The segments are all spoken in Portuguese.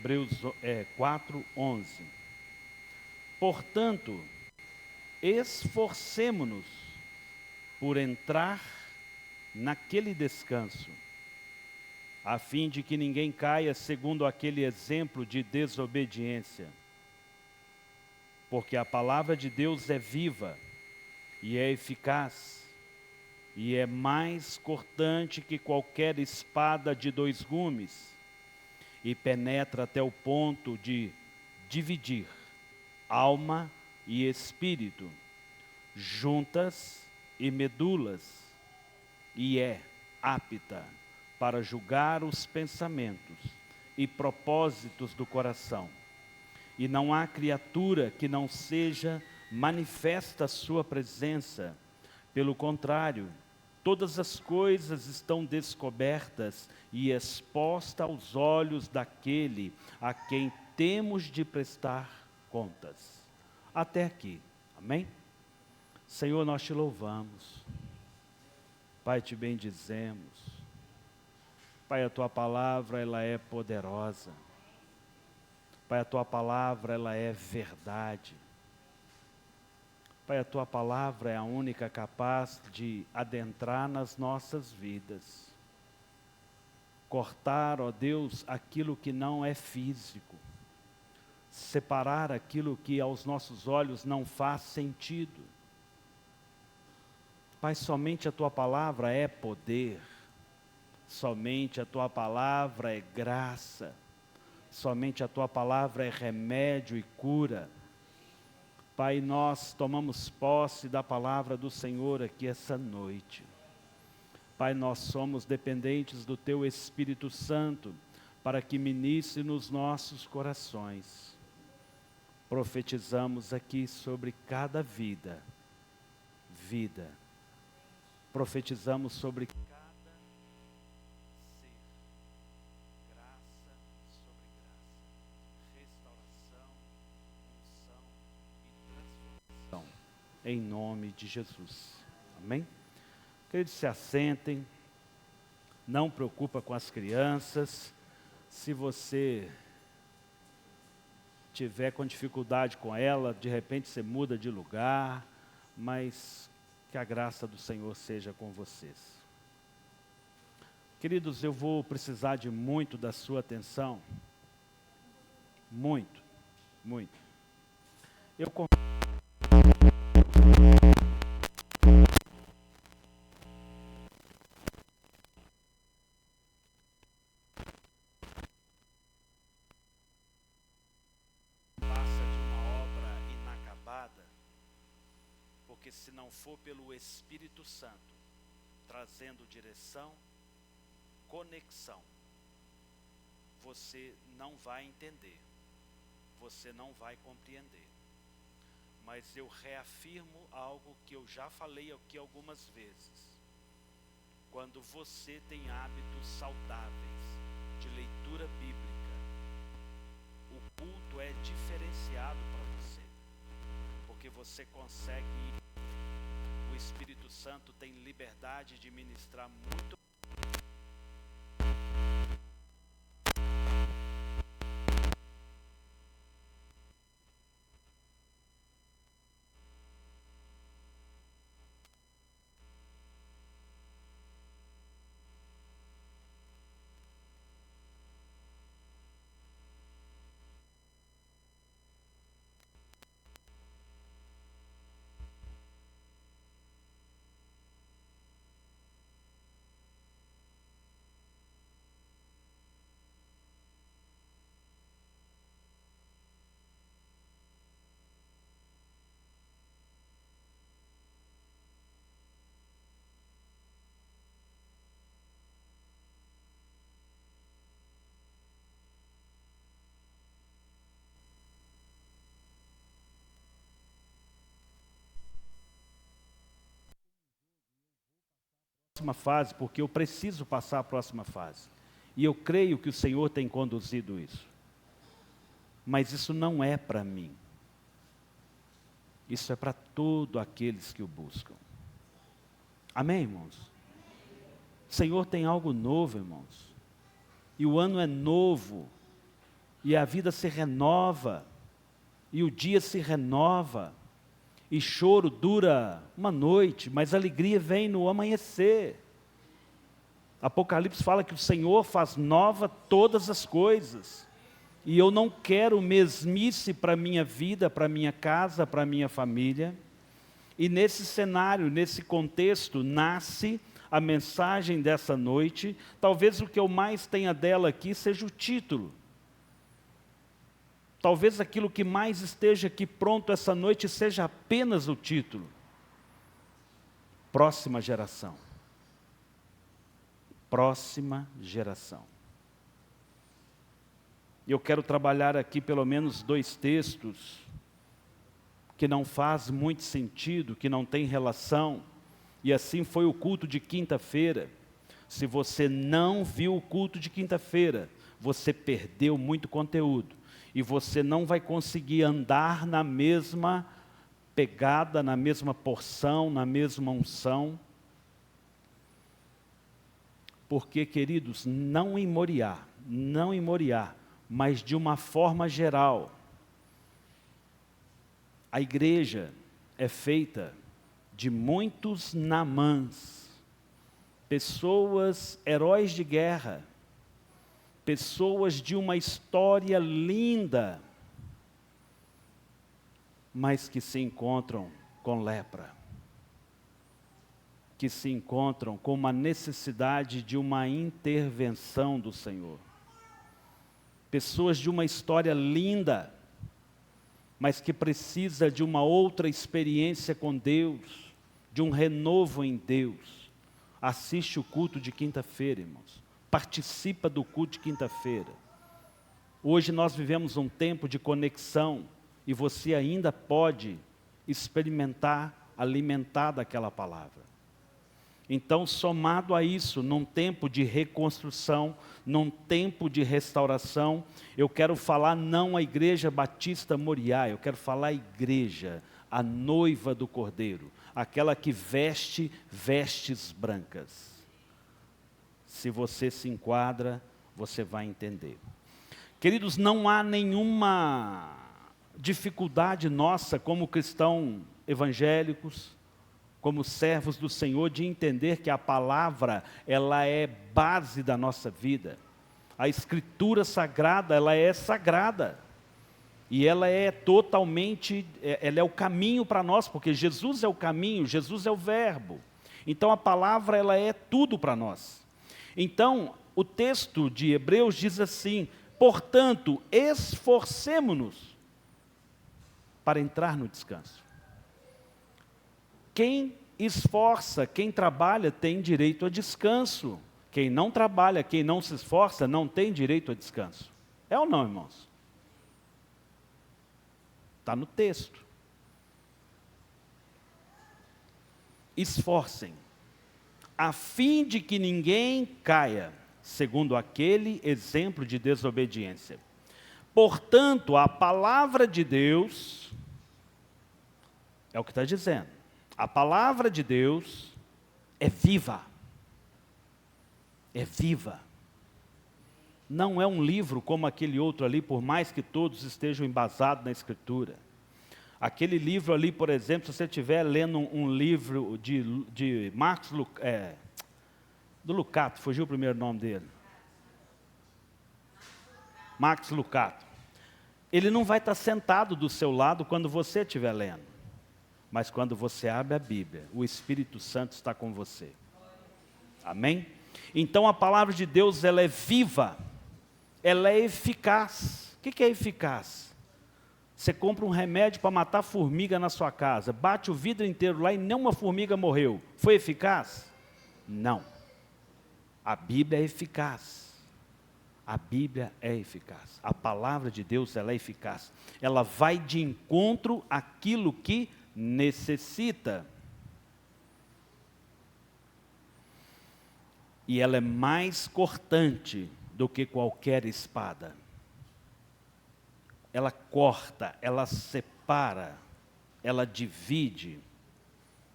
Hebreus 4:11. Portanto, esforcemo-nos por entrar naquele descanso, a fim de que ninguém caia segundo aquele exemplo de desobediência. Porque a palavra de Deus é viva e é eficaz, e é mais cortante que qualquer espada de 2 gumes, e penetra até o ponto de dividir alma e espírito, juntas e medulas, e é apta para julgar os pensamentos e propósitos do coração. E não há criatura que não seja manifesta a sua presença. Pelo contrário, todas as coisas estão descobertas e expostas aos olhos daquele a quem temos de prestar contas. Até aqui, amém? Senhor, nós te louvamos. Pai, te bendizemos. Pai, a tua palavra, ela é poderosa. Pai, a tua palavra, ela é verdade. Pai, a tua palavra é a única capaz de adentrar nas nossas vidas. Cortar, ó Deus, aquilo que não é físico. Separar aquilo que aos nossos olhos não faz sentido. Pai, somente a tua palavra é poder. Somente a tua palavra é graça. Somente a tua palavra é remédio e cura. Pai, nós tomamos posse da palavra do Senhor aqui essa noite. Pai, nós somos dependentes do teu Espírito Santo para que ministre nos nossos corações. Profetizamos aqui sobre cada vida. Profetizamos sobre cada ser. Graça sobre graça. Restauração, unção e transformação. Em nome de Jesus. Amém? Queridos, se assentem. Não preocupa com as crianças. Se você tiver com dificuldade com ela, de repente você muda de lugar, mas que a graça do Senhor seja com vocês. Queridos, eu vou precisar de muito da sua atenção. Muito. Eu porque se não for pelo Espírito Santo, trazendo direção, conexão, você não vai entender, você não vai compreender. Mas eu reafirmo algo que eu já falei aqui algumas vezes. Quando você tem hábitos saudáveis de leitura bíblica, o culto é diferenciado para você, porque você consegue ir. O Espírito Santo tem liberdade de ministrar muito. Fase, porque eu preciso passar a próxima fase. E eu creio que o Senhor tem conduzido isso. Mas isso não é para mim. Isso é para todos aqueles que o buscam. Amém, irmãos? O Senhor tem algo novo, irmãos. E o ano é novo. e a vida se renova, e o dia se renova, e choro dura uma noite, mas alegria vem no amanhecer. Apocalipse fala que o Senhor faz nova todas as coisas, e eu não quero mesmice para a minha vida, para a minha casa, para a minha família. E nesse cenário, nesse contexto, nasce a mensagem dessa noite. Talvez o que eu mais tenha dela aqui seja o título. Talvez aquilo que mais esteja aqui pronto essa noite seja apenas o título. Próxima geração. Próxima geração. Eu quero trabalhar aqui pelo menos 2 textos que não faz muito sentido, que não tem relação, e assim foi o culto de quinta-feira. Se você não viu o culto de quinta-feira, você perdeu muito conteúdo, e você não vai conseguir andar na mesma pegada, na mesma porção, na mesma unção, porque, queridos, não em Moriá, mas de uma forma geral, a igreja é feita de muitos Naamãs, pessoas, heróis de guerra, pessoas de uma história linda, mas que se encontram com lepra, que se encontram com uma necessidade de uma intervenção do Senhor. Pessoas de uma história linda, mas que precisa de uma outra experiência com Deus, de um renovo em Deus. Assiste o culto de quinta-feira, irmãos. Participa do culto de quinta-feira. Hoje nós vivemos um tempo de conexão e você ainda pode experimentar, alimentar daquela palavra. Então, somado a isso, num tempo de reconstrução, num tempo de restauração, eu quero falar não a Igreja Batista Moriá, eu quero falar a igreja, a noiva do Cordeiro, aquela que veste vestes brancas. Se você se enquadra, você vai entender. Queridos, não há nenhuma dificuldade nossa como cristãos evangélicos, como servos do Senhor, de entender que a palavra, ela é base da nossa vida. A Escritura Sagrada, ela é sagrada. E ela é totalmente, ela é o caminho para nós, porque Jesus é o caminho, Jesus é o verbo. Então a palavra, ela é tudo para nós. Então, o texto de Hebreus diz assim: portanto, esforcemo-nos para entrar no descanso. Quem esforça, quem trabalha, tem direito a descanso. Quem não trabalha, quem não se esforça, não tem direito a descanso. É ou não, irmãos? Está no texto. Esforcem, a fim de que ninguém caia, segundo aquele exemplo de desobediência. Portanto, a palavra de Deus, é o que está dizendo, a palavra de Deus é viva. É viva. Não é um livro como aquele outro ali, por mais que todos estejam embasados na Escritura. Aquele livro ali, por exemplo, se você estiver lendo um livro de Marcos, do Lucato, fugiu o primeiro nome dele. Marcos Lucato. Ele não vai estar sentado do seu lado quando você estiver lendo. Mas quando você abre a Bíblia, o Espírito Santo está com você. Amém? Então a palavra de Deus, ela é viva, ela é eficaz. O que é eficaz? Você compra um remédio para matar formiga na sua casa, bate o vidro inteiro lá e nenhuma formiga morreu. Foi eficaz? Não. A Bíblia é eficaz. A Bíblia é eficaz. A palavra de Deus, ela é eficaz. Ela vai de encontro àquilo que necessita. E ela é mais cortante do que qualquer espada. Ela corta, ela separa, ela divide.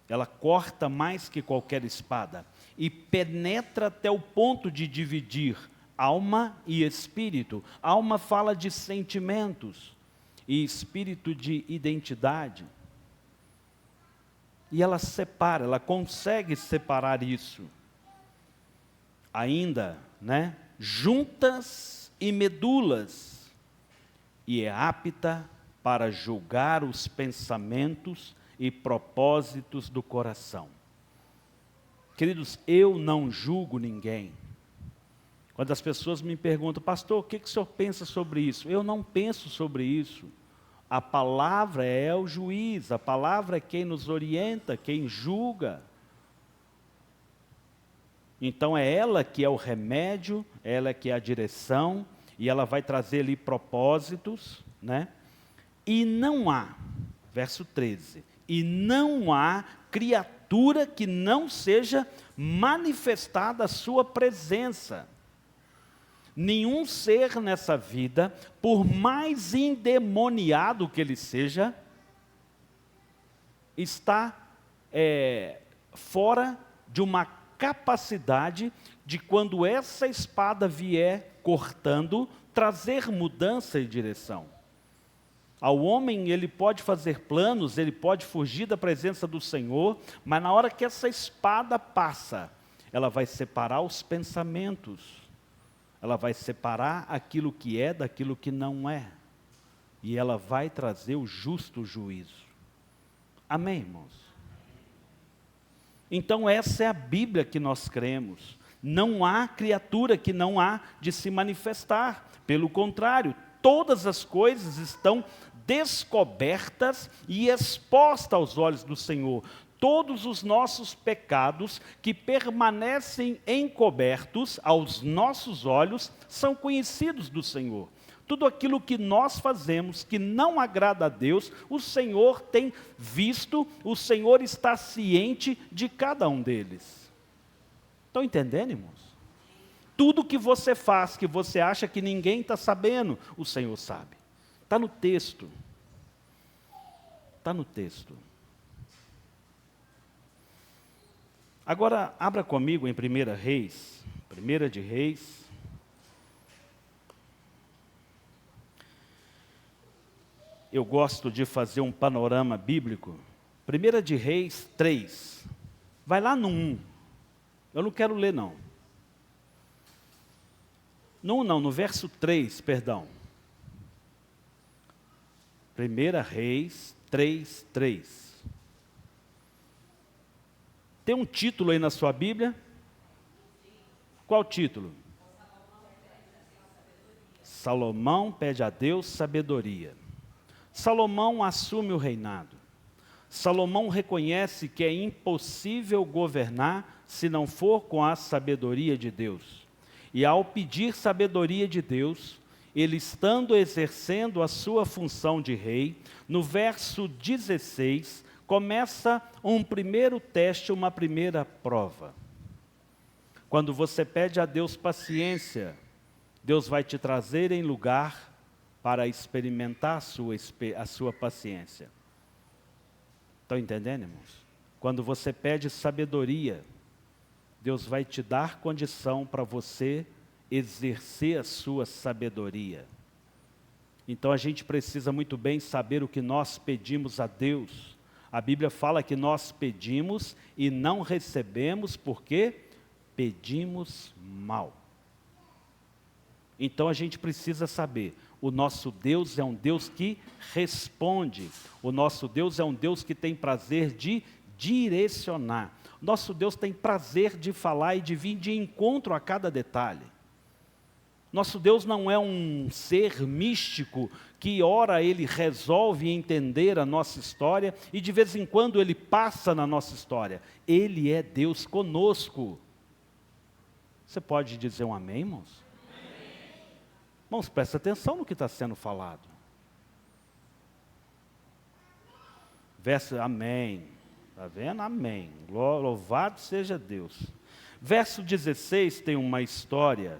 Ela corta mais que qualquer espada. E penetra até o ponto de dividir alma e espírito. Alma fala de sentimentos e espírito de identidade. E ela separa, ela consegue separar isso. Ainda, juntas e medulas, e é apta para julgar os pensamentos e propósitos do coração. Queridos, eu não julgo ninguém. Quando as pessoas me perguntam, pastor, o que o senhor pensa sobre isso? Eu não penso sobre isso. A palavra é o juiz, a palavra é quem nos orienta, quem julga. Então é ela que é o remédio, ela que é a direção, e ela vai trazer ali propósitos, E não há, verso 13, e não há criatura que não seja manifestada a sua presença. Nenhum ser nessa vida, por mais endemoniado que ele seja, está fora de uma capacidade de, quando essa espada vier cortando, trazer mudança e direção. Ao homem, ele pode fazer planos, ele pode fugir da presença do Senhor, mas na hora que essa espada passa, ela vai separar os pensamentos, ela vai separar aquilo que é daquilo que não é, e ela vai trazer o justo juízo. Amém, irmãos? Então essa é a Bíblia que nós cremos. Não há criatura que não há de se manifestar. Pelo contrário, todas as coisas estão descobertas e expostas aos olhos do Senhor. Todos os nossos pecados que permanecem encobertos aos nossos olhos são conhecidos do Senhor. Tudo aquilo que nós fazemos que não agrada a Deus, o Senhor tem visto, o Senhor está ciente de cada um deles. Estão entendendo, irmãos? Tudo que você faz, que você acha que ninguém está sabendo, o Senhor sabe. Está no texto. Está no texto. Agora, abra comigo em 1 Reis, 1 de Reis. Eu gosto de fazer um panorama bíblico. 1 de Reis 3. Vai lá no 1. Eu não quero ler, não. No verso 3, perdão. 1 Reis 3, 3. Tem um título aí na sua Bíblia? Qual título? Salomão pede a Deus sabedoria. Salomão assume o reinado. Salomão reconhece que é impossível governar se não for com a sabedoria de Deus. E ao pedir sabedoria de Deus, ele estando exercendo a sua função de rei, no verso 16, começa um primeiro teste, uma primeira prova. Quando você pede a Deus paciência, Deus vai te trazer em lugar para experimentar a sua paciência. Estão entendendo, irmãos? Quando você pede sabedoria, Deus vai te dar condição para você exercer a sua sabedoria. Então a gente precisa muito bem saber o que nós pedimos a Deus. A Bíblia fala que nós pedimos e não recebemos porque pedimos mal. Então a gente precisa saber, o nosso Deus é um Deus que responde, o nosso Deus é um Deus que tem prazer de direcionar, nosso Deus tem prazer de falar e de vir de encontro a cada detalhe. Nosso Deus não é um ser místico que ora ele resolve entender a nossa história e de vez em quando ele passa na nossa história. Ele é Deus conosco. Você pode dizer um amém, irmãos? Amém. Irmãos, presta atenção no que está sendo falado. Verso, amém. Está vendo? Amém. Louvado seja Deus. Verso 16 tem uma história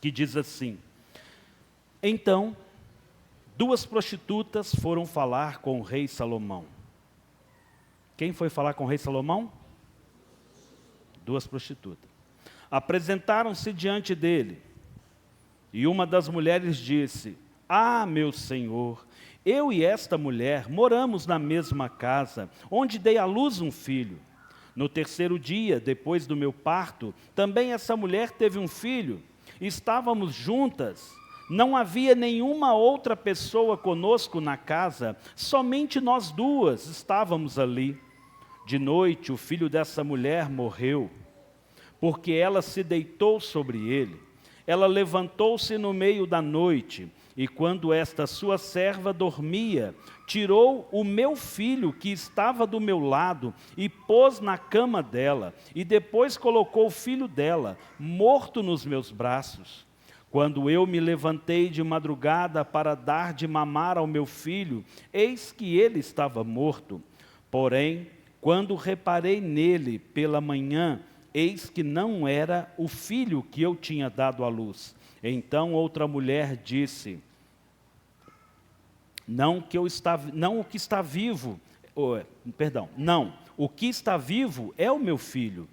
que diz assim: então, 2 prostitutas foram falar com o rei Salomão. Quem foi falar com o rei Salomão? 2 prostitutas. Apresentaram-se diante dele. E uma das mulheres disse: Ah, meu senhor, eu e esta mulher moramos na mesma casa, onde dei à luz um filho. No terceiro dia, depois do meu parto, também essa mulher teve um filho. Estávamos juntas. Não havia nenhuma outra pessoa conosco na casa, somente nós duas estávamos ali. De noite, o filho dessa mulher morreu, porque ela se deitou sobre ele. Ela levantou-se no meio da noite, e quando esta sua serva dormia, tirou o meu filho que estava do meu lado e pôs na cama dela, e depois colocou o filho dela, morto nos meus braços. Quando eu me levantei de madrugada para dar de mamar ao meu filho, eis que ele estava morto. Porém, quando reparei nele pela manhã, eis que não era o filho que eu tinha dado à luz. Então outra mulher disse: Não, o que está vivo, não, o que está vivo é o meu filho,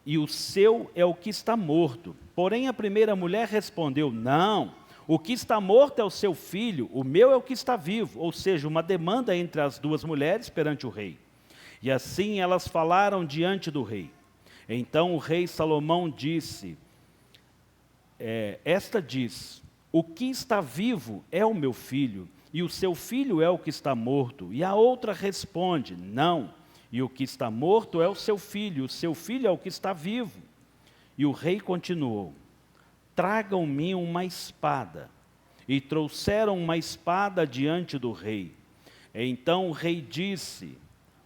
e o seu é o que está morto. Porém a primeira mulher respondeu: Não, o que está morto é o seu filho, o meu é o que está vivo. Ou seja, uma demanda entre as duas mulheres perante o rei. E assim elas falaram diante do rei. Então o rei Salomão disse, esta diz: O que está vivo é o meu filho, e o seu filho é o que está morto. E a outra responde: Não, e o que está morto é o seu filho é o que está vivo. E o rei continuou: Tragam-me uma espada. E trouxeram uma espada diante do rei. Então o rei disse: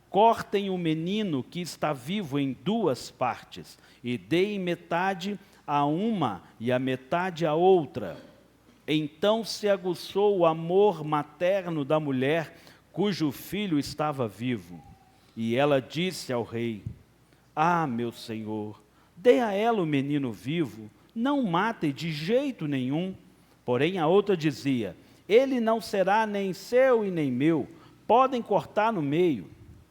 Cortem o menino que está vivo em duas partes, e deem metade a uma e a metade a outra. Então se aguçou o amor materno da mulher, cujo filho estava vivo. E ela disse ao rei: Ah, meu senhor, dê a ela o menino vivo, não matem de jeito nenhum. Porém a outra dizia: Ele não será nem seu e nem meu, podem cortar no meio.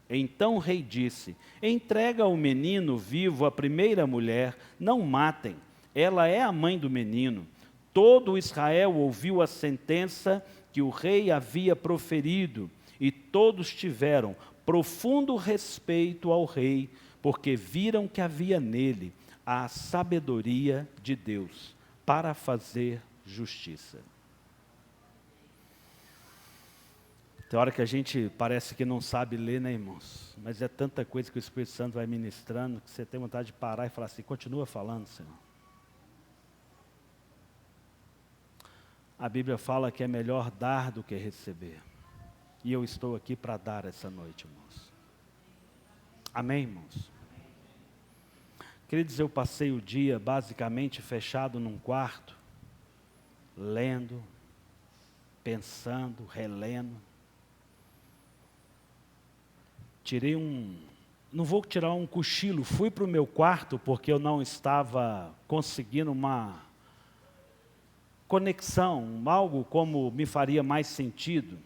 Então o rei disse: Entrega o menino vivo à primeira mulher, não matem, ela é a mãe do menino. Todo Israel ouviu a sentença que o rei havia proferido, e todos tiveram profundo respeito ao rei, porque viram que havia nele a sabedoria de Deus para fazer justiça. Tem hora que a gente parece que não sabe ler, né, irmãos? Mas é tanta coisa que o Espírito Santo vai ministrando, que você tem vontade de parar e falar assim: continua falando, Senhor. A Bíblia fala que é melhor dar do que receber. E eu estou aqui para dar essa noite, irmãos. Amém, irmãos? Queridos, eu passei o dia basicamente fechado num quarto, lendo, pensando, relendo. Não vou tirar um cochilo, fui para o meu quarto porque eu não estava conseguindo uma conexão, algo como me faria mais sentido.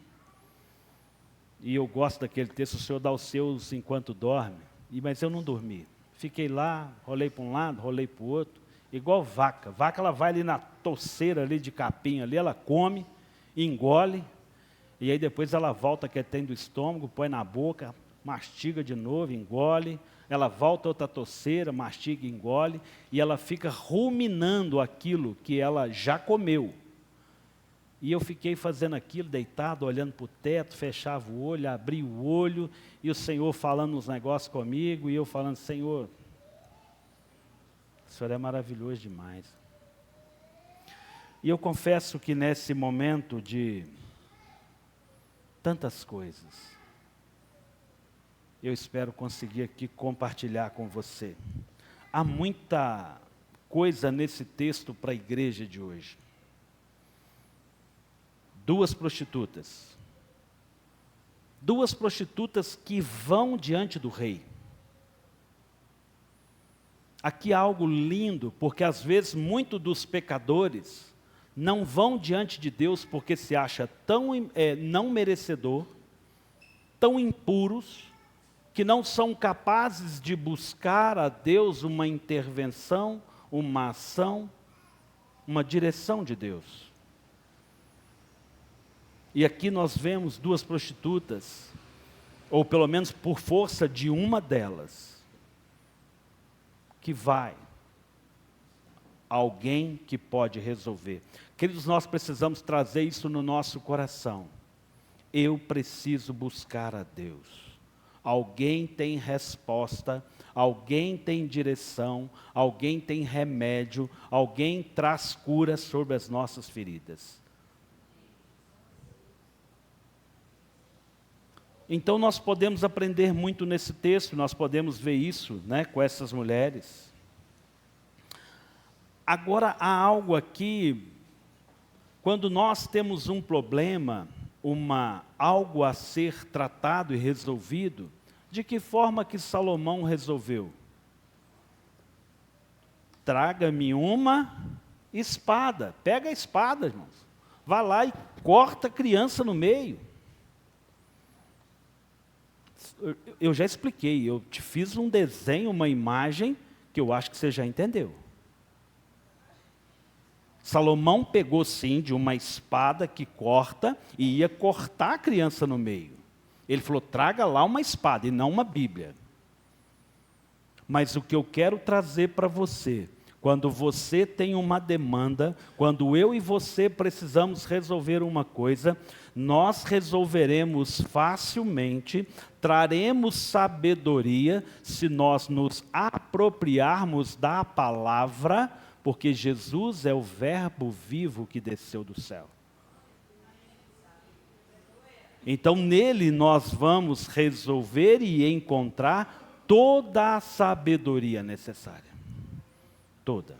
E eu gosto daquele texto: o Senhor dá os seus enquanto dorme. Mas eu não dormi. Fiquei lá, rolei para um lado, rolei para o outro, igual vaca. Vaca, ela vai ali na toceira ali de capim ali, ela come, engole, e aí depois ela volta que tem do estômago, põe na boca, mastiga de novo, engole, ela volta outra toceira, mastiga e engole, e ela fica ruminando aquilo que ela já comeu. E eu fiquei fazendo aquilo, deitado, olhando para o teto, fechava o olho, abria o olho, e o Senhor falando uns negócios comigo, e eu falando: Senhor, o Senhor é maravilhoso demais. E eu confesso que nesse momento de tantas coisas, eu espero conseguir aqui compartilhar com você. Há muita coisa nesse texto para a igreja de hoje. Duas prostitutas que vão diante do rei. Aqui há algo lindo, porque às vezes muitos dos pecadores não vão diante de Deus porque se acha tão não merecedor, tão impuros, que não são capazes de buscar a Deus uma intervenção, uma ação, uma direção de Deus. E aqui nós vemos duas prostitutas, ou pelo menos por força de uma delas, que vai, alguém que pode resolver. Queridos, nós precisamos trazer isso no nosso coração. Eu preciso buscar a Deus. Alguém tem resposta, alguém tem direção, alguém tem remédio, alguém traz cura sobre as nossas feridas. Então nós podemos aprender muito nesse texto, nós podemos ver isso, né, com essas mulheres. Agora há algo aqui, quando nós temos um problema, algo a ser tratado e resolvido, de que forma que Salomão resolveu? Traga-me uma espada. Pega a espada, irmãos. Vá lá e corta a criança no meio. Eu já expliquei, eu te fiz um desenho, uma imagem, que eu acho que você já entendeu. Salomão pegou sim de uma espada que corta e ia cortar a criança no meio. Ele falou, traga lá uma espada e não uma Bíblia. Mas o que eu quero trazer para você, quando você tem uma demanda, quando eu e você precisamos resolver uma coisa, nós resolveremos facilmente, traremos sabedoria, se nós nos apropriarmos da palavra, porque Jesus é o verbo vivo que desceu do céu. Então nele nós vamos resolver e encontrar toda a sabedoria necessária. Toda.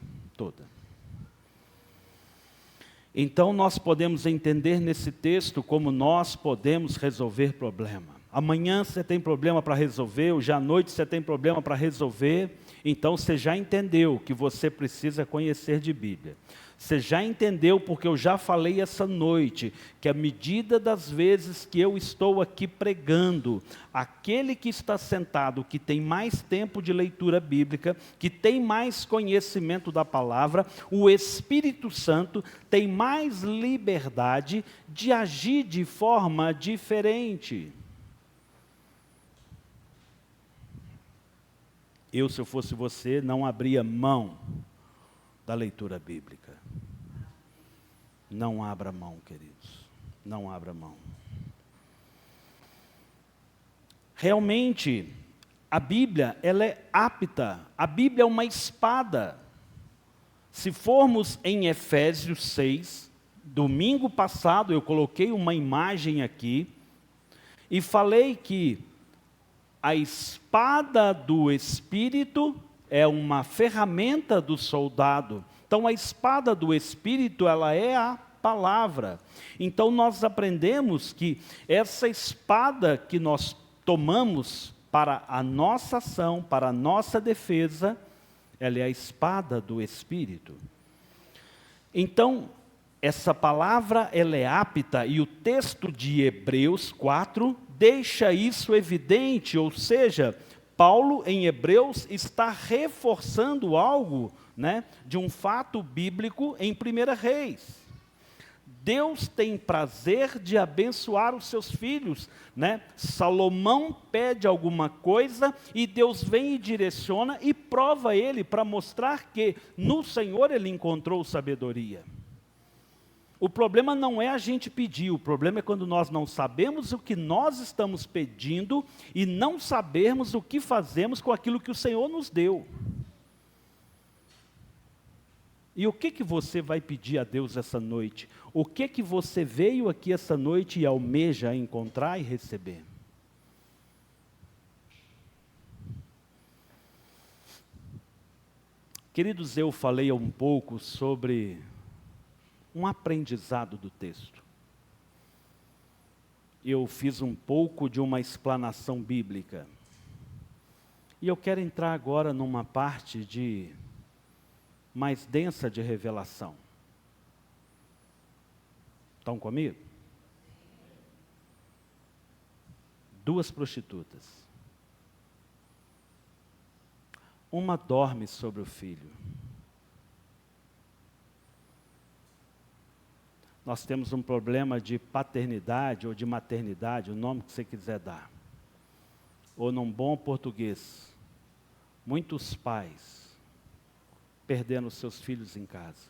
Então nós podemos entender nesse texto como nós podemos resolver problema. Amanhã você tem problema para resolver, hoje à noite você tem problema para resolver, então você já entendeu que você precisa conhecer de Bíblia. Você já entendeu, porque eu já falei essa noite, que à medida das vezes que eu estou aqui pregando, aquele que está sentado, que tem mais tempo de leitura bíblica, que tem mais conhecimento da palavra, o Espírito Santo tem mais liberdade de agir de forma diferente. Eu, se eu fosse você, não abria mão da leitura bíblica. Não abra mão, queridos. Não abra mão. Realmente, a Bíblia, ela é apta. A Bíblia é uma espada. Se formos em Efésios 6, domingo passado eu coloquei uma imagem aqui e falei que a espada do Espírito é uma ferramenta do soldado. Então a espada do Espírito, ela é a palavra. Então nós aprendemos que essa espada que nós tomamos para a nossa ação, para a nossa defesa, ela é a espada do Espírito. Então, essa palavra, ela é apta, e o texto de Hebreus 4 deixa isso evidente, ou seja, Paulo em Hebreus está reforçando algo, né, de um fato bíblico em 1 Reis. Deus tem prazer de abençoar os seus filhos, né? Salomão pede alguma coisa e Deus vem e direciona e prova ele para mostrar que no Senhor ele encontrou sabedoria. O problema não é a gente pedir, o problema é quando nós não sabemos o que nós estamos pedindo e não sabermos o que fazemos com aquilo que o Senhor nos deu. E o que você vai pedir a Deus essa noite? O que você veio aqui essa noite e almeja encontrar e receber? Queridos, eu falei um pouco sobre um aprendizado do texto. Eu fiz um pouco de uma explanação bíblica. E eu quero entrar agora numa parte mais densa de revelação. Estão comigo? 2 prostitutas. Uma dorme sobre o filho. nós temos um problema de paternidade ou de maternidade, o nome que você quiser dar. Ou num bom português, muitos pais perdendo seus filhos em casa.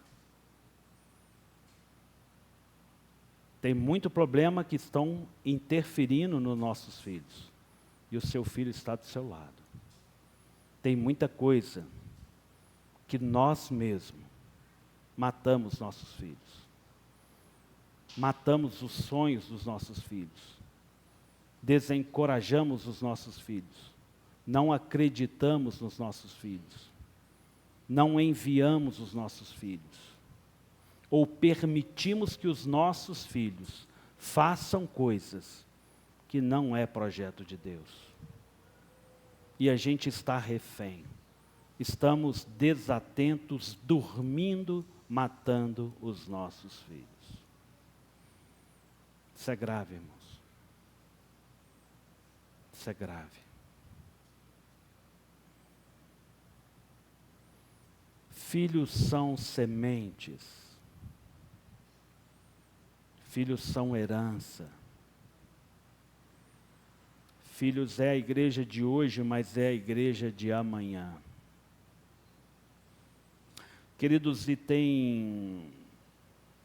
Tem muito problema que estão interferindo nos nossos filhos. E o seu filho está do seu lado. Tem muita coisa que nós mesmos matamos nossos filhos. Matamos os sonhos dos nossos filhos. Desencorajamos os nossos filhos. Não acreditamos nos nossos filhos. Não enviamos os nossos filhos. Ou permitimos que os nossos filhos façam coisas que não é projeto de Deus. E a gente está refém. Estamos desatentos, dormindo, matando os nossos filhos. Isso é grave, irmãos. Isso é grave. Filhos são sementes. Filhos são herança. Filhos é a igreja de hoje, mas é a igreja de amanhã. Queridos, e tem...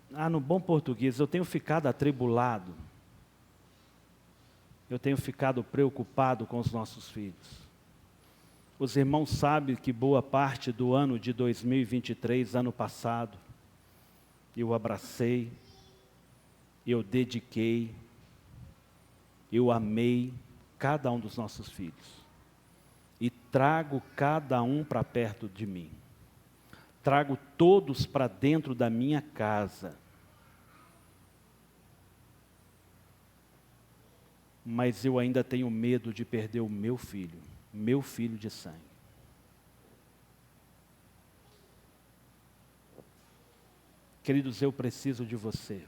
no bom português, eu tenho ficado atribulado. Eu tenho ficado preocupado com os nossos filhos. Os irmãos sabem que boa parte do ano de 2023, ano passado, eu abracei, eu dediquei, eu amei cada um dos nossos filhos. E trago cada um para perto de mim. Trago todos para dentro da minha casa. Mas eu ainda tenho medo de perder o meu filho de sangue. Queridos, eu preciso de você.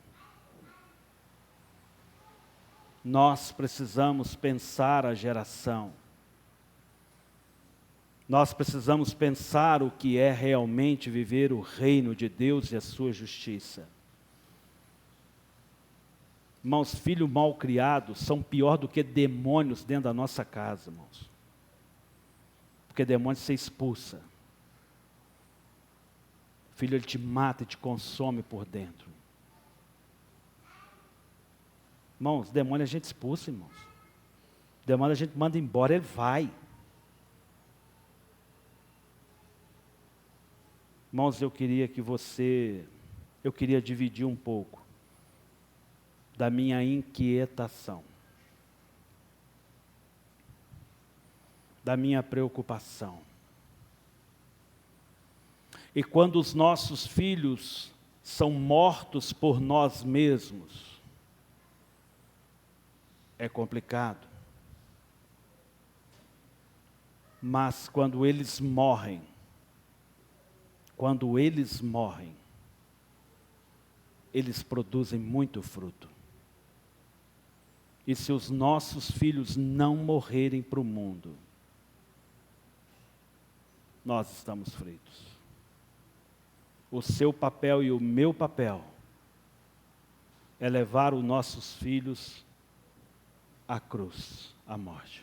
Nós precisamos pensar a geração. Nós precisamos pensar o que é realmente viver o reino de Deus e a sua justiça. Irmãos, filhos mal criados são pior do que demônios dentro da nossa casa, irmãos. Porque demônio você expulsa. O filho, ele te mata e te consome por dentro. Irmãos, demônio a gente expulsa, irmãos. Demônio a gente manda embora, ele vai. Irmãos, eu queria dividir um pouco da minha inquietação, da minha preocupação. E quando os nossos filhos são mortos por nós mesmos, é complicado. Mas quando eles morrem, eles produzem muito fruto. E se os nossos filhos não morrerem para o mundo, nós estamos fritos. O seu papel e o meu papel é levar os nossos filhos à cruz, à morte.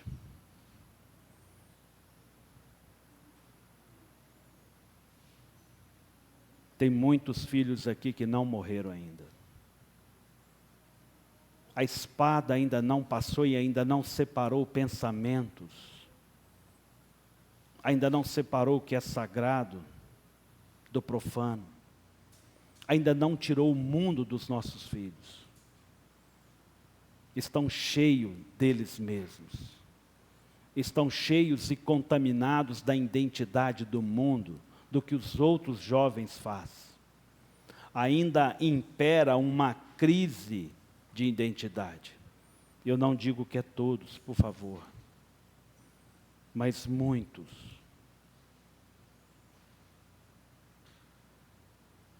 Tem muitos filhos aqui que não morreram ainda. A espada ainda não passou e ainda não separou pensamentos. Ainda não separou o que é sagrado do profano. Ainda não tirou o mundo dos nossos filhos. Estão cheios deles mesmos. Estão cheios e contaminados da identidade do mundo, do que os outros jovens fazem. Ainda impera uma crise de identidade. Eu não digo que é todos, por favor, mas muitos.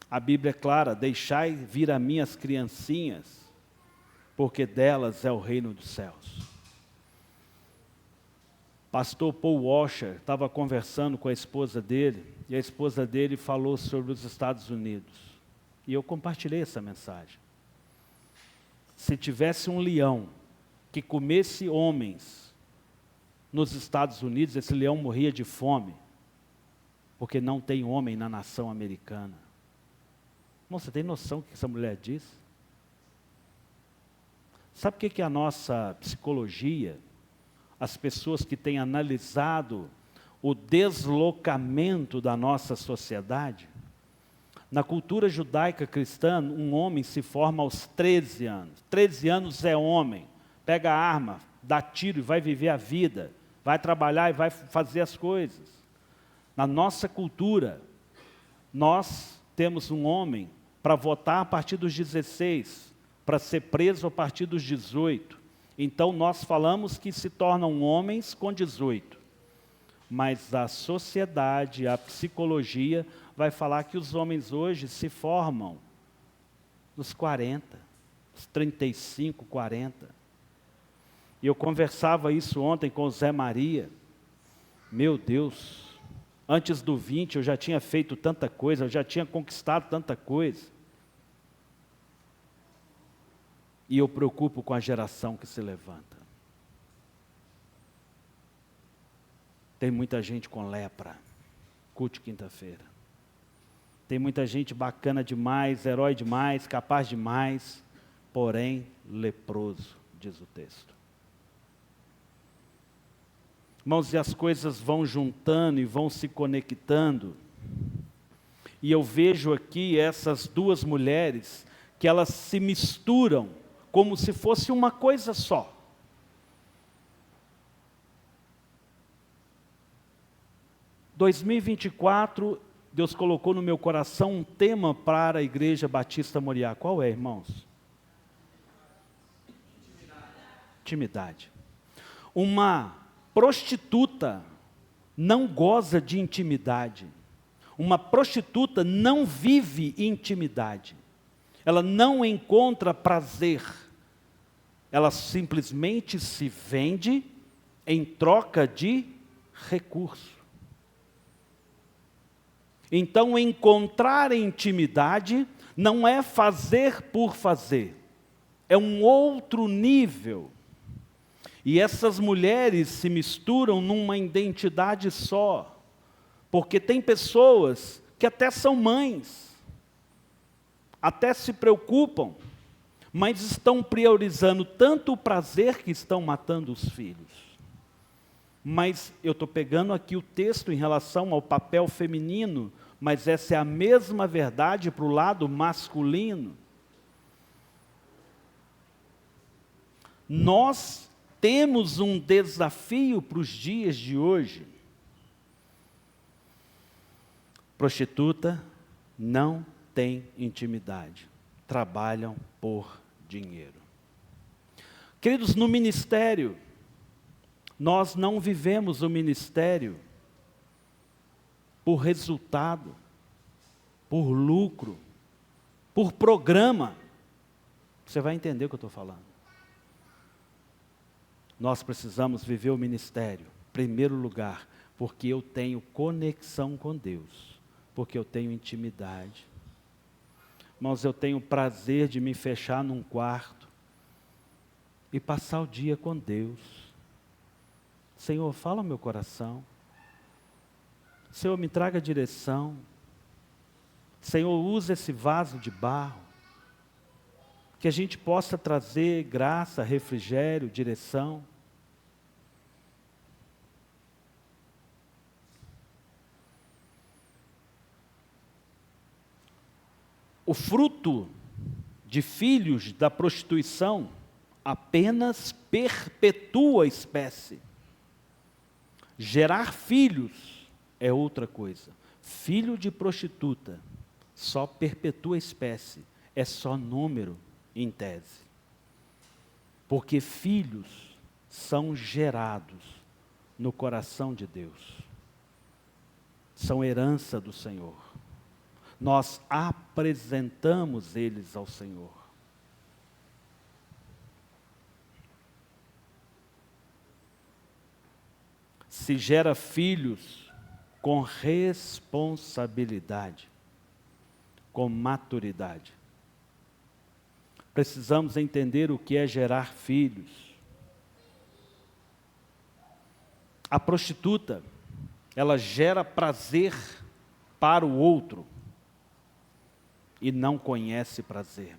A Bíblia é clara: deixai vir a mim as criancinhas, porque delas é o reino dos céus. Pastor Paul Washer estava conversando com a esposa dele, e a esposa dele falou sobre os Estados Unidos. E eu compartilhei essa mensagem. se tivesse um leão que comesse homens nos Estados Unidos, esse leão morria de fome, porque não tem homem na nação americana. Irmão, você tem noção do que essa mulher diz? Sabe o que é a nossa psicologia? As pessoas que têm analisado o deslocamento da nossa sociedade. Na cultura judaica cristã, um homem se forma aos 13 anos. 13 anos é homem. Pega a arma, dá tiro e vai viver a vida. Vai trabalhar e vai fazer as coisas. Na nossa cultura, nós temos um homem para votar a partir dos 16, para ser preso a partir dos 18. Então nós falamos que se tornam homens com 18. Mas a sociedade, a psicologia, vai falar que os homens hoje se formam nos 40, nos 35, 40. E eu conversava isso ontem com o Zé Maria. Meu Deus, antes do 20 eu já tinha feito tanta coisa, eu já tinha conquistado tanta coisa. E eu preocupo com a geração que se levanta. Tem muita gente com lepra, culto quinta-feira. Tem muita gente bacana demais, herói demais, capaz demais, porém leproso, diz o texto. Irmãos, e as coisas vão juntando e vão se conectando. E eu vejo aqui essas duas mulheres, que elas se misturam, como se fosse uma coisa só. Em 2024, Deus colocou no meu coração um tema para a Igreja Batista Moriá. Qual é, irmãos? Intimidade. Uma prostituta não goza de intimidade. Uma prostituta não vive intimidade. Ela não encontra prazer. Ela simplesmente se vende em troca de recurso. Então, encontrar intimidade não é fazer por fazer. É um outro nível. E essas mulheres se misturam numa identidade só. Porque tem pessoas que até são mães, até se preocupam, mas estão priorizando tanto o prazer que estão matando os filhos. Mas eu estou pegando aqui o texto em relação ao papel feminino, mas essa é a mesma verdade para o lado masculino. Nós temos um desafio para os dias de hoje. Prostituta não tem intimidade, trabalham por dinheiro. Queridos, no ministério, nós não vivemos o ministério por resultado, por lucro, por programa. Você vai entender o que eu estou falando. Nós precisamos viver o ministério, em primeiro lugar, porque eu tenho conexão com Deus, porque eu tenho intimidade. Irmãos, eu tenho prazer de me fechar num quarto e passar o dia com Deus. Senhor, fala ao meu coração. Senhor, me traga direção. Senhor, usa esse vaso de barro, que a gente possa trazer graça, refrigério, direção. O fruto de filhos da prostituição apenas perpetua a espécie. Gerar filhos é outra coisa. Filho de prostituta só perpetua a espécie, é só número em tese. Porque filhos são gerados no coração de Deus. São herança do Senhor. Nós apresentamos eles ao Senhor. Se gera filhos com responsabilidade, com maturidade. precisamos entender o que é gerar filhos. A prostituta, ela gera prazer para o outro e não conhece prazer.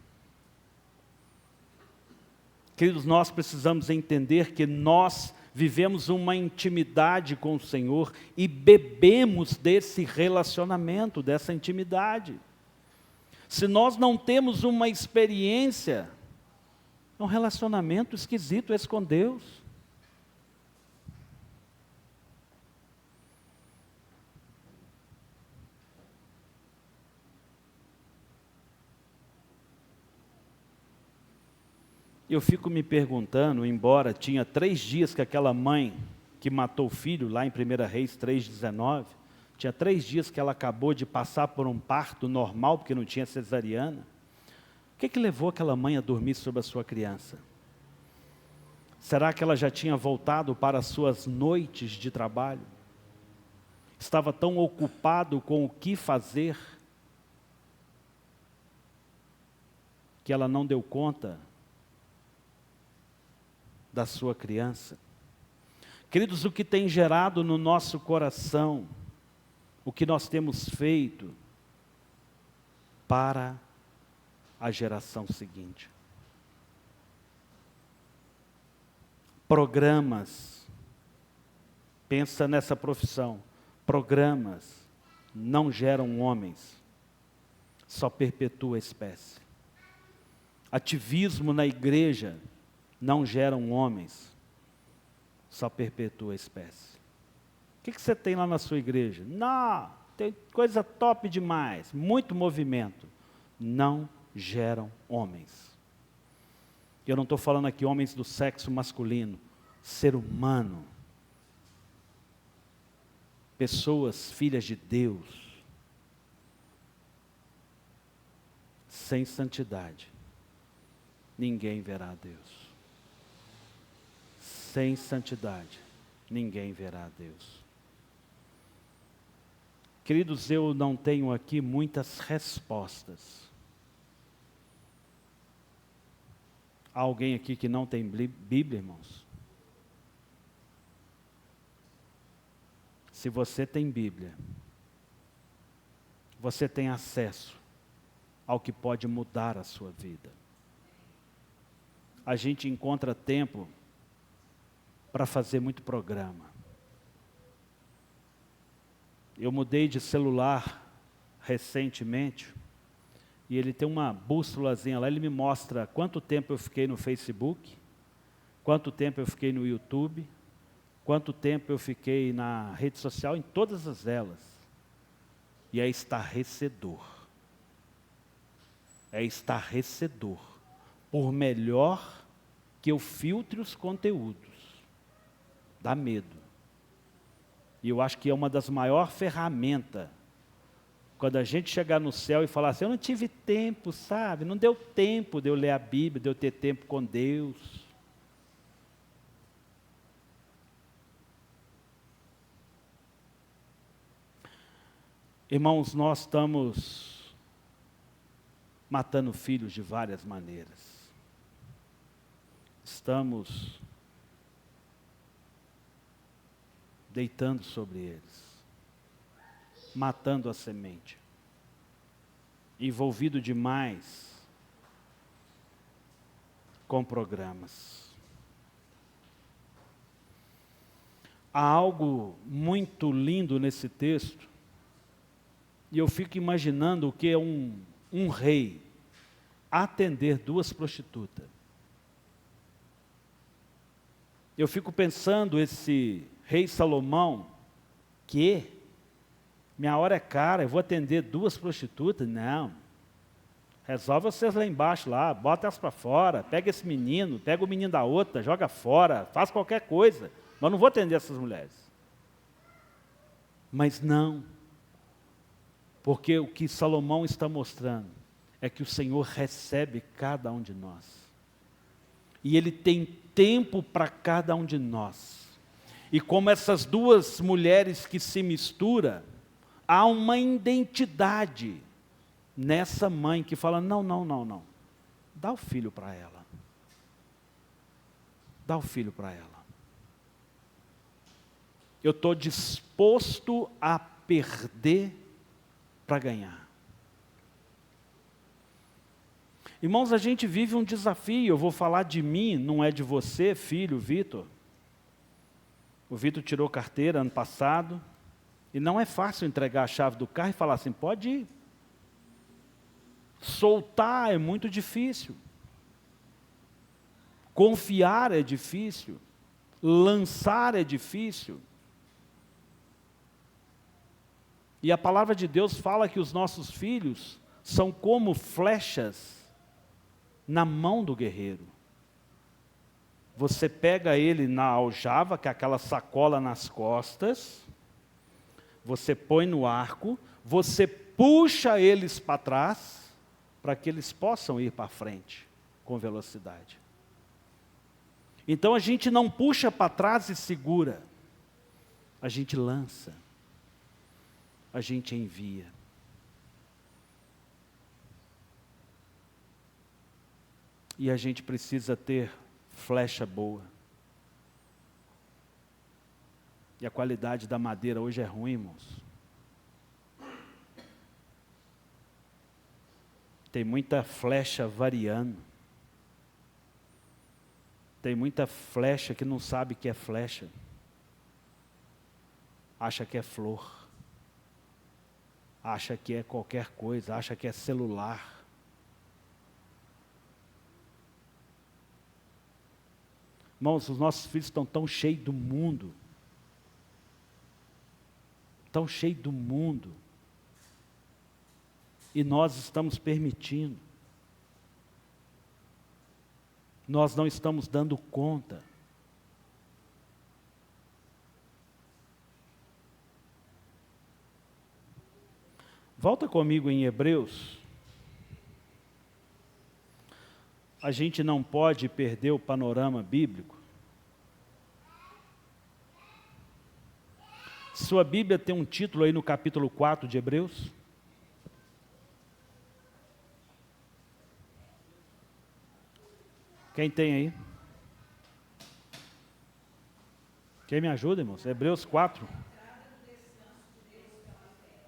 Queridos, nós precisamos entender que nós vivemos uma intimidade com o Senhor e bebemos desse relacionamento, dessa intimidade. Se nós não temos uma experiência, é um relacionamento esquisito esse com Deus. Eu fico me perguntando, embora tinha 3 dias que aquela mãe que matou o filho, lá em 1 Reis 3,19, tinha 3 dias que ela acabou de passar por um parto normal, porque não tinha cesariana. O que levou aquela mãe a dormir sobre a sua criança? Será que ela já tinha voltado para as suas noites de trabalho? Estava tão ocupado com o que fazer, que ela não deu conta da sua criança. Queridos, o que tem gerado no nosso coração, o que nós temos feito para a geração seguinte? Programas, pensa nessa profissão, programas não geram homens, só perpetua a espécie. Ativismo na igreja não geram homens, só perpetua a espécie. O que você tem lá na sua igreja? Não, tem coisa top demais, muito movimento. Não geram homens. Eu não estou falando aqui homens do sexo masculino, ser humano. Pessoas, filhas de Deus, sem santidade, ninguém verá a Deus. Sem santidade, ninguém verá a Deus. Queridos, eu não tenho aqui muitas respostas. Há alguém aqui que não tem Bíblia, irmãos? Se você tem Bíblia, você tem acesso ao que pode mudar a sua vida. A gente encontra tempo para fazer muito programa. Eu mudei de celular recentemente, e ele tem uma bússolazinha lá, ele me mostra quanto tempo eu fiquei no Facebook, quanto tempo eu fiquei no YouTube, quanto tempo eu fiquei na rede social, em todas as elas. E é estarrecedor. É estarrecedor. Por melhor que eu filtre os conteúdos, dá medo. E eu acho que é uma das maiores ferramentas. Quando a gente chegar no céu e falar assim, eu não tive tempo, sabe? Não deu tempo de eu ler a Bíblia, de eu ter tempo com Deus. Irmãos, nós estamos matando filhos de várias maneiras. Estamos deitando sobre eles, matando a semente, envolvido demais com programas. Há algo muito lindo nesse texto, e eu fico imaginando o que é um rei atender 2 prostitutas. Eu fico pensando, esse rei Salomão, que minha hora é cara, eu vou atender 2 prostitutas? Não. Resolve vocês lá embaixo, lá, bota elas para fora, pega esse menino, pega o menino da outra, joga fora, faz qualquer coisa, mas não vou atender essas mulheres. Mas não, porque o que Salomão está mostrando é que o Senhor recebe cada um de nós. E Ele tem tempo para cada um de nós. E como essas 2 mulheres que se misturam, há uma identidade nessa mãe que fala, não, não, não, não. dá o filho para ela. Dá o filho para ela. Eu estou disposto a perder para ganhar. Irmãos, a gente vive um desafio. Eu vou falar de mim, não é de você, filho, Vitor. O Vitor tirou carteira ano passado. E não é fácil entregar a chave do carro e falar assim, pode ir. Soltar é muito difícil. Confiar é difícil. Lançar é difícil. E a palavra de Deus fala que os nossos filhos são como flechas na mão do guerreiro. Você pega ele na aljava, que é aquela sacola nas costas, você põe no arco, você puxa eles para trás, para que eles possam ir para frente com velocidade. Então a gente não puxa para trás e segura, a gente lança, a gente envia. E a gente precisa ter flecha boa. E a qualidade da madeira hoje é ruim, irmãos. Tem muita flecha variando. Tem muita flecha que não sabe que é flecha. Acha que é flor. Acha que é qualquer coisa. Acha que é celular. Irmãos, os nossos filhos estão tão cheios do mundo. Tão cheios do mundo. E nós estamos permitindo. Nós não estamos dando conta. Volta comigo em Hebreus. A gente não pode perder o panorama bíblico. Sua Bíblia tem um título aí no capítulo 4 de Hebreus. Quem tem aí? Quem me ajuda, irmãos? Hebreus 4.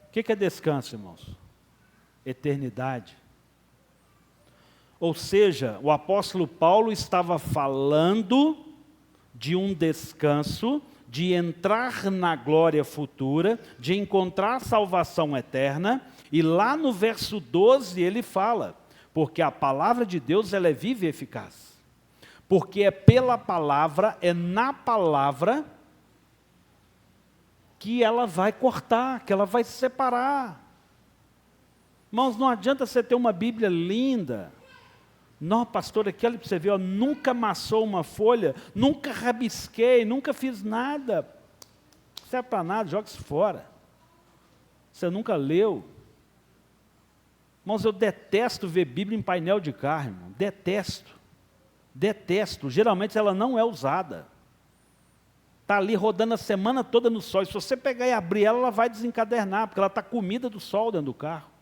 O que é descanso, irmãos? Eternidade. Ou seja, o apóstolo Paulo estava falando de um descanso, de entrar na glória futura, de encontrar salvação eterna, e lá no verso 12 ele fala, porque a palavra de Deus ela é viva e eficaz, porque é pela palavra, é na palavra, que ela vai cortar, que ela vai separar. Irmãos, não adianta você ter uma Bíblia linda, não, pastor, aqui olha para você ver, ó, nunca amassou uma folha, nunca rabisquei, nunca fiz nada. Não serve para nada, joga isso fora. Você nunca leu. Irmãos, eu detesto ver Bíblia em painel de carro, irmão. Detesto. Detesto. Geralmente ela não é usada. Está ali rodando a semana toda no sol. E se você pegar e abrir ela, ela vai desencadernar, porque ela está comida do sol dentro do carro.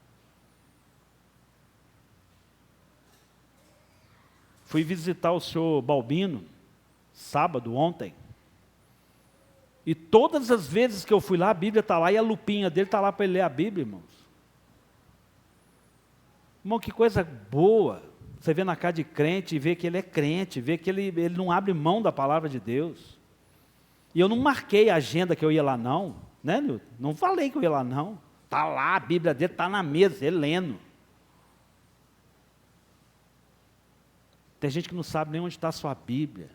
Fui visitar o senhor Balbino, sábado, ontem. E todas as vezes que eu fui lá, a Bíblia está lá e a lupinha dele está lá para ele ler a Bíblia, irmãos. Irmão, que coisa boa. Você vê na cara de crente e vê que ele é crente, vê que ele não abre mão da palavra de Deus. E eu não marquei a agenda que eu ia lá não, né, Nilton? Não falei que eu ia lá não. Está lá, a Bíblia dele está na mesa, ele lendo. Tem gente que não sabe nem onde está a sua Bíblia.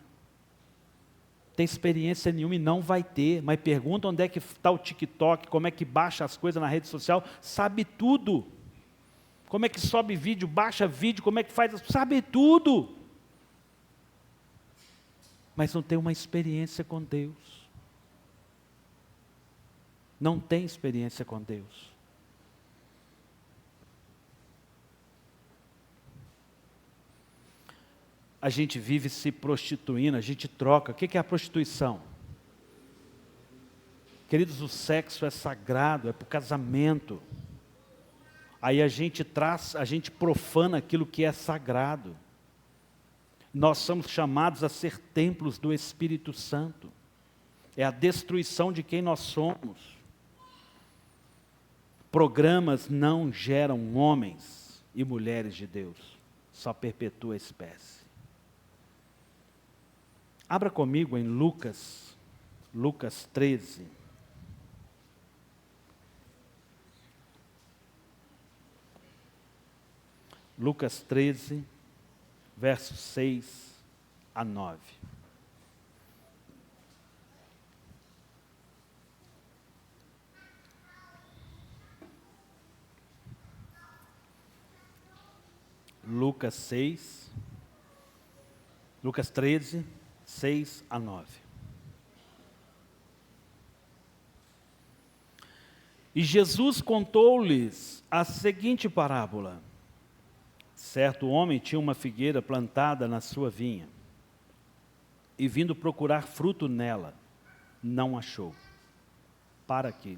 Tem experiência nenhuma e não vai ter. Mas pergunta onde é que está o TikTok, como é que baixa as coisas na rede social. Sabe tudo. Como é que sobe vídeo, baixa vídeo, como é que faz. Sabe tudo. Mas não tem uma experiência com Deus. Não tem experiência com Deus. A gente vive se prostituindo, a gente troca. O que é a prostituição? Queridos, o sexo é sagrado, é para o casamento. Aí a gente profana aquilo que é sagrado. Nós somos chamados a ser templos do Espírito Santo. É a destruição de quem nós somos. Programas não geram homens e mulheres de Deus, só perpetua a espécie. Abra comigo em Lucas 13. Lucas 13, versos 6 a 9. Lucas 13, 6 a 9. E Jesus contou-lhes a seguinte parábola. Certo homem tinha uma figueira plantada na sua vinha, e vindo procurar fruto nela, não achou. Para aqui.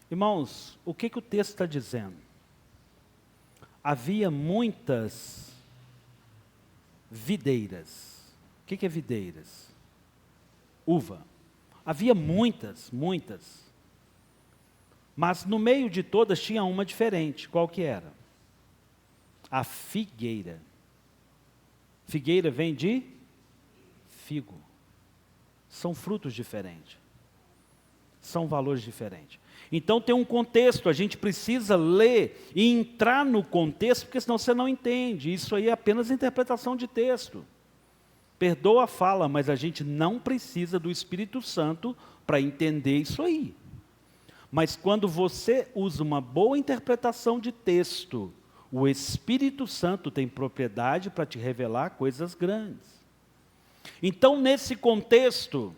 Irmãos, o que o texto está dizendo? Havia muitas videiras. O que é videiras? Uva. Havia muitas. Mas no meio de todas tinha uma diferente. Qual que era? A figueira. Figueira vem de figo. São frutos diferentes. São valores diferentes. Então tem um contexto, a gente precisa ler e entrar no contexto, porque senão você não entende. Isso aí é apenas interpretação de texto. Perdoa a fala, mas a gente não precisa do Espírito Santo para entender isso aí. Mas quando você usa uma boa interpretação de texto, o Espírito Santo tem propriedade para te revelar coisas grandes. Então, nesse contexto,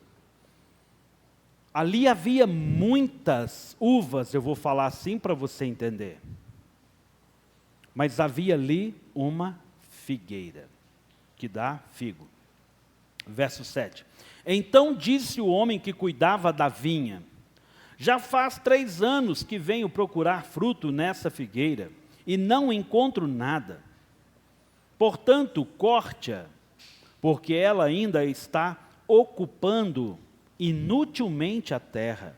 ali havia muitas uvas, eu vou falar assim para você entender. Mas havia ali uma figueira, que dá figo. Verso 7. Então disse o homem que cuidava da vinha: já faz 3 anos que venho procurar fruto nessa figueira, e não encontro nada. Portanto, corte-a, porque ela ainda está ocupando inutilmente a terra.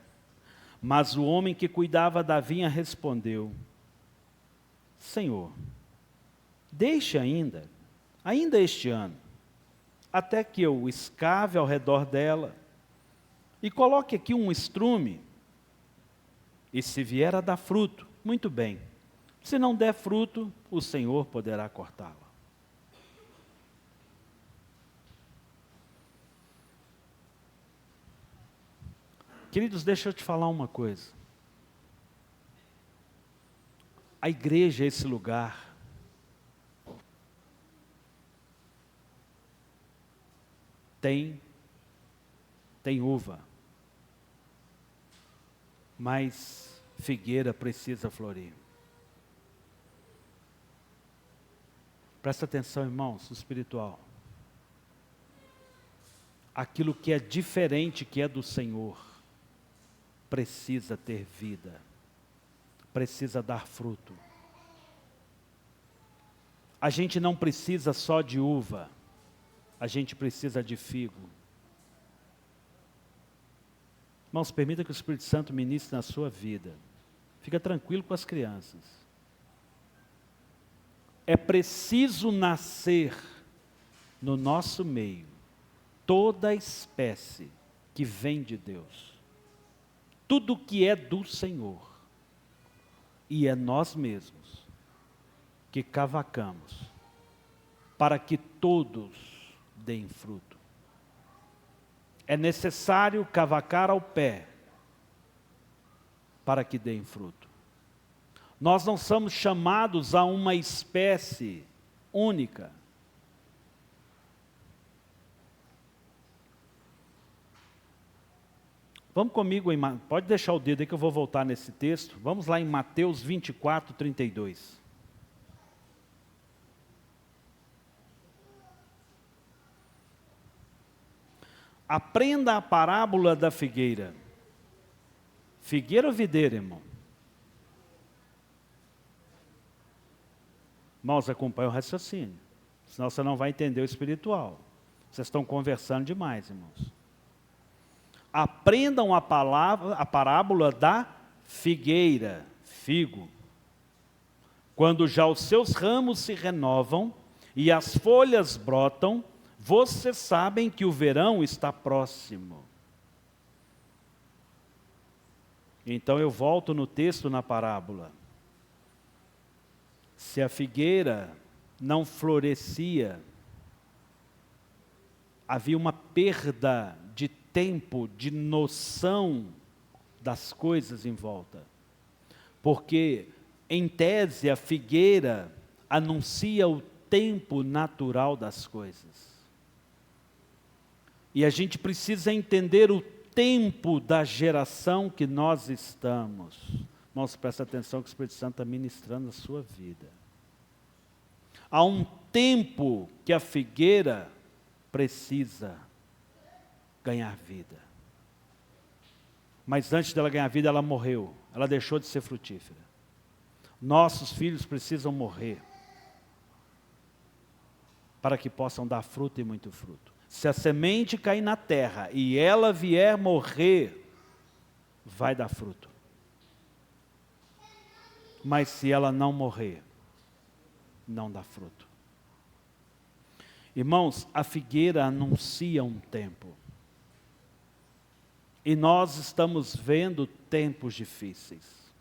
Mas o homem que cuidava da vinha respondeu: Senhor, deixe ainda este ano, até que eu escave ao redor dela, e coloque aqui um estrume, e se vier a dar fruto, muito bem. Se não der fruto, o Senhor poderá cortá-la. Queridos, deixa eu te falar uma coisa. A igreja é esse lugar tem uva, mas figueira precisa florir. Presta atenção, irmãos, espiritual. Aquilo que é diferente, que é do Senhor, precisa ter vida, precisa dar fruto. A gente não precisa só de uva, a gente precisa de figo. Irmãos, permita que o Espírito Santo ministre na sua vida. Fica tranquilo com as crianças. É preciso nascer no nosso meio toda espécie que vem de Deus. Tudo que é do Senhor. E é nós mesmos que cavacamos para que todos deem fruto. É necessário cavacar ao pé para que deem fruto. Nós não somos chamados a uma espécie única. Vamos comigo, pode deixar o dedo aí que eu vou voltar nesse texto. Vamos lá em Mateus 24, 32. Aprenda a parábola da figueira. Figueira ou videira, irmão? Irmãos, acompanhe o raciocínio, senão você não vai entender o espiritual. Vocês estão conversando demais, irmãos. Aprendam a parábola da figueira, figo. Quando já os seus ramos se renovam e as folhas brotam, vocês sabem que o verão está próximo. Então eu volto no texto, na parábola. Se a figueira não florescia, havia uma perda de tempo, de noção das coisas em volta. Porque, em tese, a figueira anuncia o tempo natural das coisas. E a gente precisa entender o tempo da geração que nós estamos. Irmãos, presta atenção que o Espírito Santo está ministrando a sua vida. Há um tempo que a figueira precisa ganhar vida. Mas antes dela ganhar vida, ela morreu. Ela deixou de ser frutífera. Nossos filhos precisam morrer para que possam dar fruto e muito fruto. Se a semente cair na terra e ela vier morrer, vai dar fruto. Mas se ela não morrer, não dá fruto. Irmãos, a figueira anuncia um tempo. E nós estamos vendo tempos difíceis.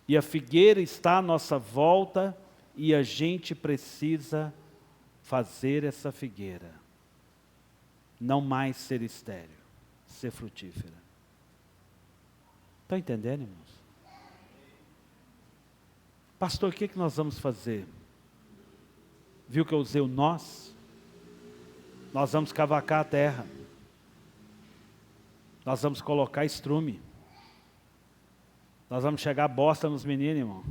E a figueira está à nossa volta e a gente precisa fazer essa figueira não mais ser estéril, ser frutífera. Estão entendendo, irmãos? Pastor, o que nós vamos fazer? Viu que eu usei o nós? Nós vamos cavacar a terra. Nós vamos colocar estrume. Nós vamos chegar bosta nos meninos, irmão.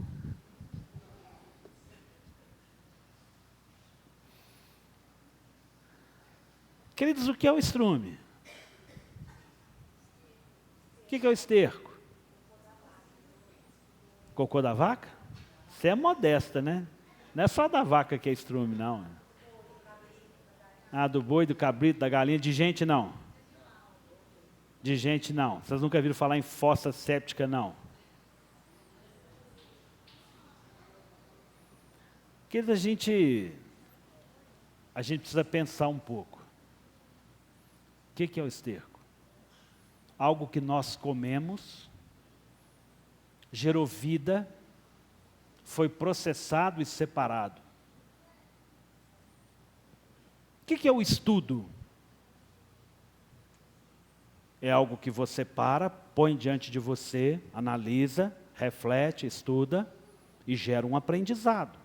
Queridos, o que é o estrume? O que é o esterco? Cocô da vaca? Você é modesta, né? Não é só da vaca que é estrume, não. Ah, do boi, do cabrito, da galinha, de gente não. De gente não. Vocês nunca viram falar em fossa séptica, não. Queridos, a gente precisa pensar um pouco. O que é o esterco? Algo que nós comemos, gerou vida, foi processado e separado. O que é o estudo? É algo que você põe diante de você, analisa, reflete, estuda e gera um aprendizado.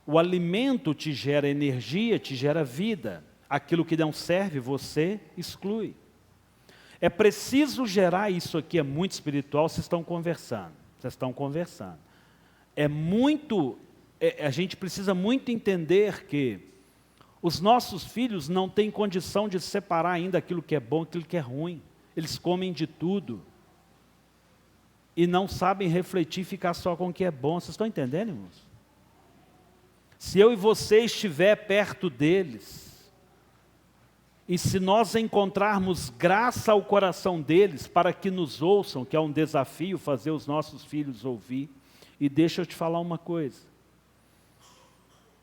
O alimento te gera energia, te gera vida. Aquilo que não serve, você exclui. É preciso gerar isso aqui, é muito espiritual, vocês estão conversando. A gente precisa muito entender que os nossos filhos não têm condição de separar ainda aquilo que é bom, aquilo que é ruim. Eles comem de tudo. E não sabem refletir e ficar só com o que é bom. Vocês estão entendendo, irmãos? Se eu e você estiver perto deles, e se nós encontrarmos graça ao coração deles para que nos ouçam, que é um desafio fazer os nossos filhos ouvir, e deixa eu te falar uma coisa,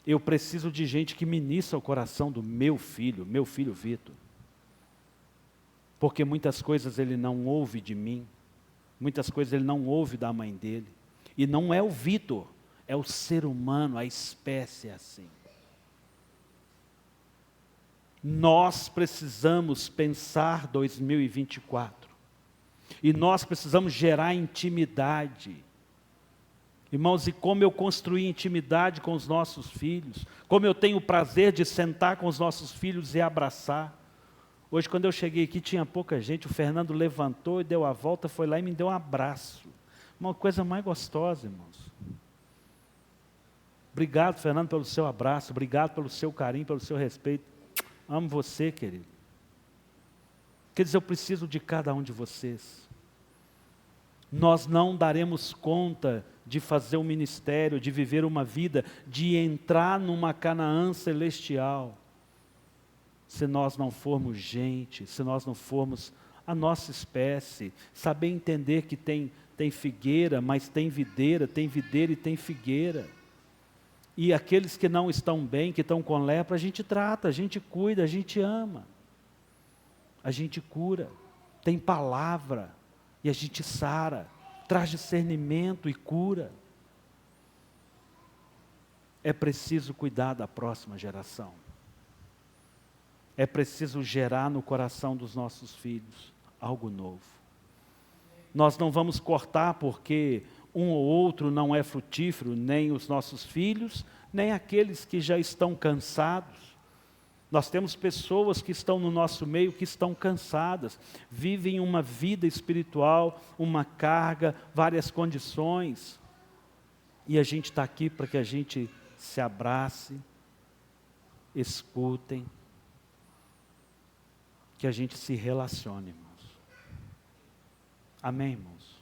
eu preciso de gente que ministra o coração do meu filho Vitor, porque muitas coisas ele não ouve de mim, muitas coisas ele não ouve da mãe dele, e não é o Vitor, é o ser humano, a espécie assim. Nós precisamos pensar 2024. E nós precisamos gerar intimidade. Irmãos, e como eu construí intimidade com os nossos filhos, como eu tenho o prazer de sentar com os nossos filhos e abraçar. Hoje, quando eu cheguei aqui, tinha pouca gente, o Fernando levantou e deu a volta, foi lá e me deu um abraço. Uma coisa mais gostosa, irmãos. Obrigado, Fernando, pelo seu abraço, obrigado pelo seu carinho, pelo seu respeito. Amo você, querido. Quer dizer, eu preciso de cada um de vocês. Nós não daremos conta de fazer um ministério, de viver uma vida, de entrar numa Canaã celestial. Se nós não formos gente, se nós não formos a nossa espécie, saber entender que tem figueira, mas tem videira e tem figueira. E aqueles que não estão bem, que estão com lepra, a gente trata, a gente cuida, a gente ama. A gente cura, tem palavra, e a gente sara, traz discernimento e cura. É preciso cuidar da próxima geração. É preciso gerar no coração dos nossos filhos algo novo. Nós não vamos cortar porque um ou outro não é frutífero, nem os nossos filhos, nem aqueles que já estão cansados. Nós temos pessoas que estão no nosso meio que estão cansadas, vivem uma vida espiritual, uma carga, várias condições. E a gente está aqui para que a gente se abrace, escutem, que a gente se relacione, irmãos. Amém, irmãos?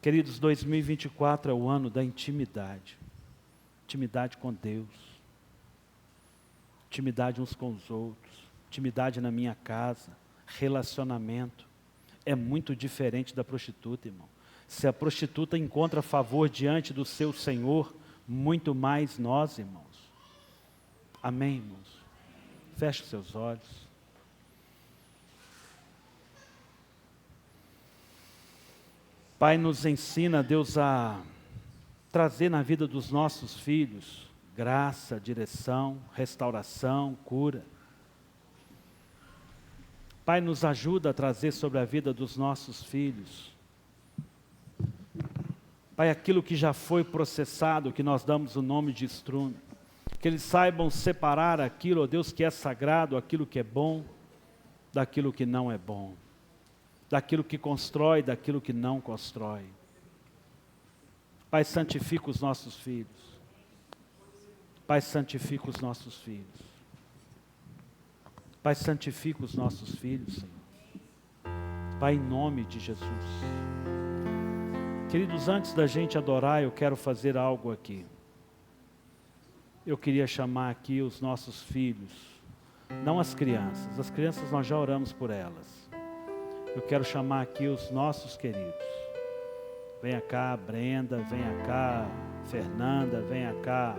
Queridos, 2024 é o ano da intimidade. Intimidade com Deus. Intimidade uns com os outros. Intimidade na minha casa. Relacionamento. É muito diferente da prostituta, irmão. Se a prostituta encontra favor diante do seu Senhor, muito mais nós, irmãos. Amém, irmãos? Feche os seus olhos. Pai, nos ensina, Deus, a trazer na vida dos nossos filhos graça, direção, restauração, cura. Pai, nos ajuda a trazer sobre a vida dos nossos filhos, Pai, aquilo que já foi processado, que nós damos o nome de estrume, que eles saibam separar aquilo, ó Deus, que é sagrado, aquilo que é bom, daquilo que não é bom, daquilo que constrói, daquilo que não constrói. Pai, santifica os nossos filhos. Pai, santifica os nossos filhos. Pai, santifica os nossos filhos, Senhor. Pai, em nome de Jesus. Queridos, antes da gente adorar, eu quero fazer algo aqui. Eu queria chamar aqui os nossos filhos, não as crianças nós já oramos por elas. Eu quero chamar aqui os nossos queridos. Venha cá, Brenda, venha cá, Fernanda, venha cá.